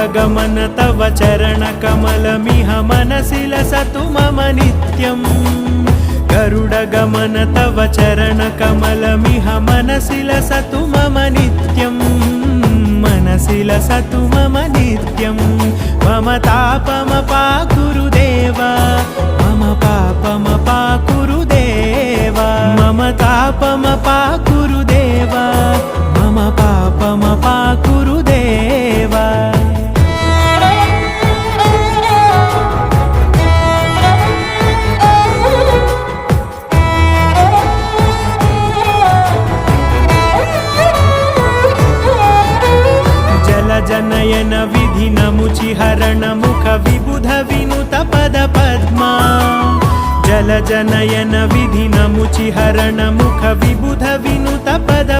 गरुडगमन तव चरणकमलमिह मनसि लसतु मम नित्यम् गरुडगमन तव चरणकमलमिह मनसि लसतु मम नित्यम् मनसि लसतु मम नित्यम् मम तापमपाकुरु देवा मम पापमपाकुरु देवा मम तापमपाकुरु देवा मम पापमपाकुरु देवा जनयन विधि नमुचि हरण मुख विबुध विनुत पद पद्मा जल जनयन विधि नमुचि हरण मुख विबुध